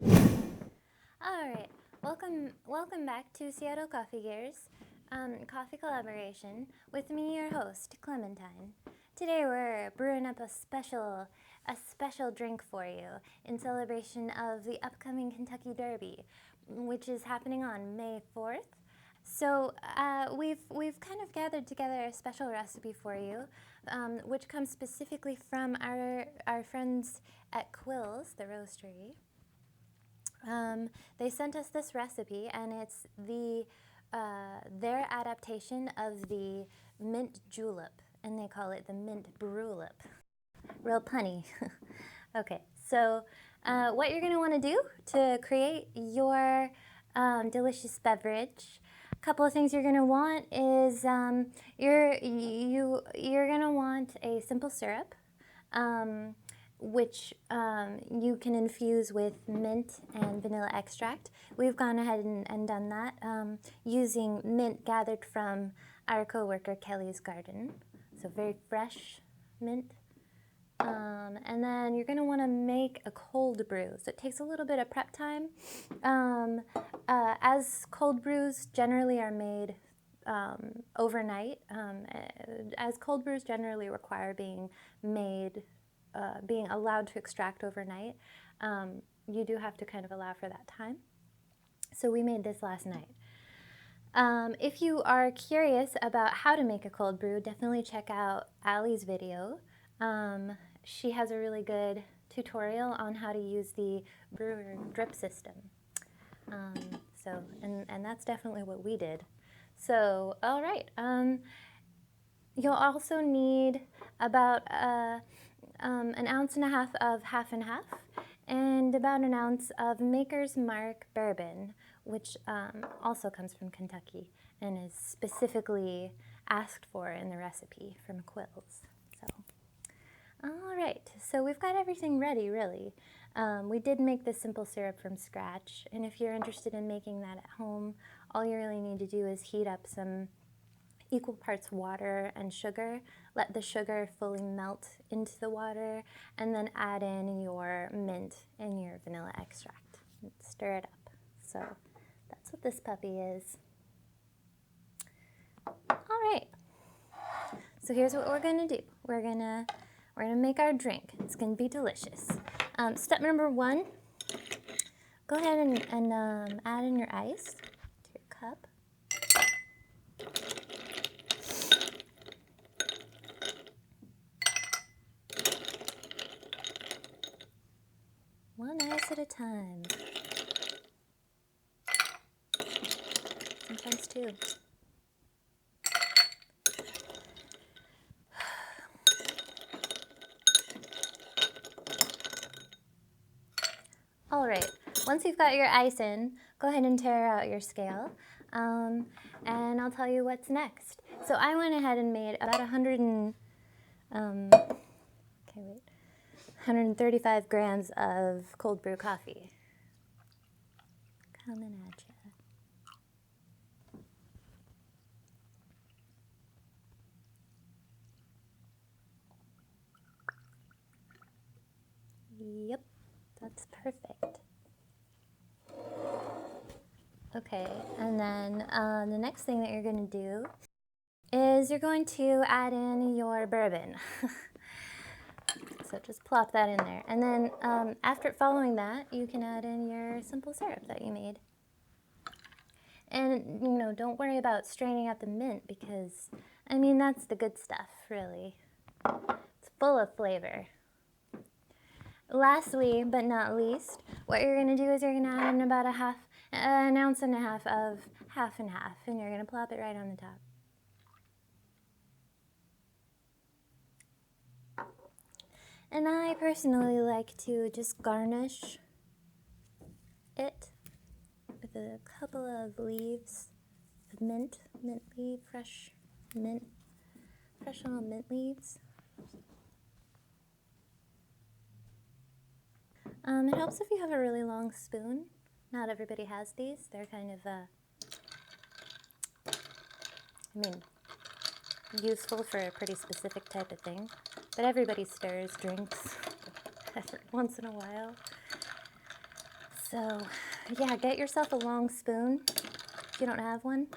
All right, welcome back to Seattle Coffee Gears, coffee collaboration with me, your host, Clementine. Today we're brewing up a special drink for you in celebration of the upcoming Kentucky Derby, which is happening on May 4th. So we've kind of gathered together a special recipe for you, which comes specifically from our friends at Quill's, the roastery. They sent us this recipe, and it's their adaptation of the mint julep, and they call it the mint brewlep. Real punny. Okay, so what you're going to want to do to create your delicious beverage, a couple of things you're going to want is you're going to want a simple syrup. Which you can infuse with mint and vanilla extract. We've gone ahead and done that using mint gathered from our coworker Kelly's garden. So very fresh mint. And then you're going to want to make a cold brew. So it takes a little bit of prep time. As cold brews generally are made overnight, as cold brews generally require being allowed to extract overnight, you do have to kind of allow for that time. So we made this last night. If you are curious about how to make a cold brew, definitely check out Allie's video. She has a really good tutorial on how to use the brewer drip system. And that's definitely what we did. So, all right. You'll also need about an ounce and a half of half and half, and about an ounce of Maker's Mark bourbon, which also comes from Kentucky and is specifically asked for in the recipe from Quill's. So, all right, so we've got everything ready, really. We did make this simple syrup from scratch, and if you're interested in making that at home, all you really need to do is heat up some equal parts water and sugar. Let the sugar fully melt into the water, and then add in your mint and your vanilla extract. And stir it up. So that's what this puppy is. All right. So here's what we're gonna do. We're gonna make our drink. It's gonna be delicious. Step number 1. Go ahead and add in your ice to your cup. One ice at a time. Sometimes 2. All right, once you've got your ice in, go ahead and tear out your scale, and I'll tell you what's next. So I went ahead and made about 135 grams of cold brew coffee. Coming at you. Yep, that's perfect. Okay, and then the next thing that you're going to do is you're going to add in your bourbon. So just plop that in there. And then after following that, you can add in your simple syrup that you made. And, don't worry about straining out the mint because, that's the good stuff, really. It's full of flavor. Lastly, but not least, what you're going to do is you're going to add in about an ounce and a half of half and half, and you're going to plop it right on the top. And I personally like to just garnish it with a couple of leaves of mint leaf, fresh little mint leaves. It helps if you have a really long spoon. Not everybody has these. They're kind of, useful for a pretty specific type of thing. But everybody stirs drinks once in a while. So, yeah, get yourself a long spoon if you don't have one.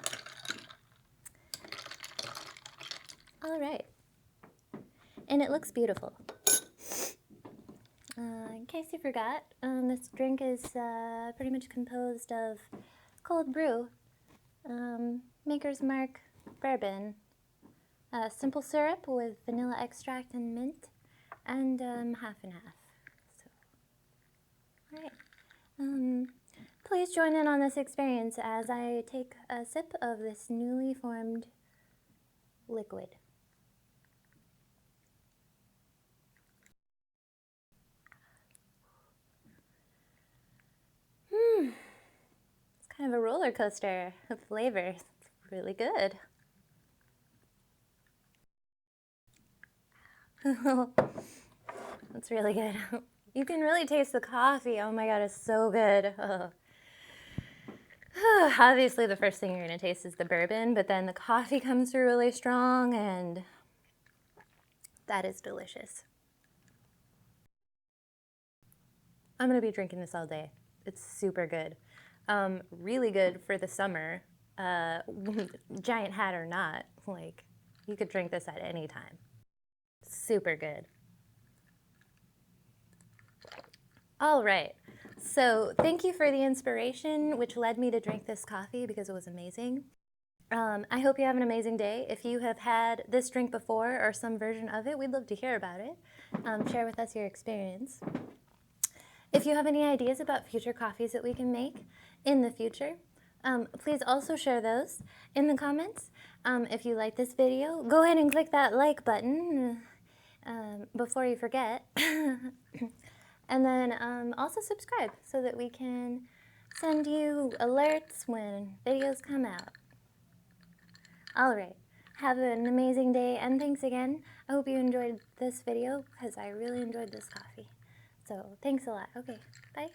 All right. And it looks beautiful. In case you forgot, this drink is pretty much composed of cold brew, Maker's Mark bourbon, simple syrup with vanilla extract and mint, and half and half. So, all right. Please join in on this experience as I take a sip of this newly formed liquid. It's kind of a roller coaster of flavors. It's really good. That's really good. You can really taste the coffee. Oh my god, it's so good. Obviously, the first thing you're going to taste is the bourbon, but then the coffee comes through really strong, and that is delicious. I'm going to be drinking this all day. It's super good. Really good for the summer, giant hat or not. Like, you could drink this at any time. Super good. All right. So thank you for the inspiration, which led me to drink this coffee because it was amazing. I hope you have an amazing day. If you have had this drink before or some version of it, we'd love to hear about it. Share with us your experience. If you have any ideas about future coffees that we can make in the future, please also share those in the comments. If you like this video, go ahead and click that like button before you forget. And then also subscribe so that we can send you alerts when videos come out. All right, have an amazing day, and thanks again. I hope you enjoyed this video because I really enjoyed this coffee. So thanks a lot. Okay, bye.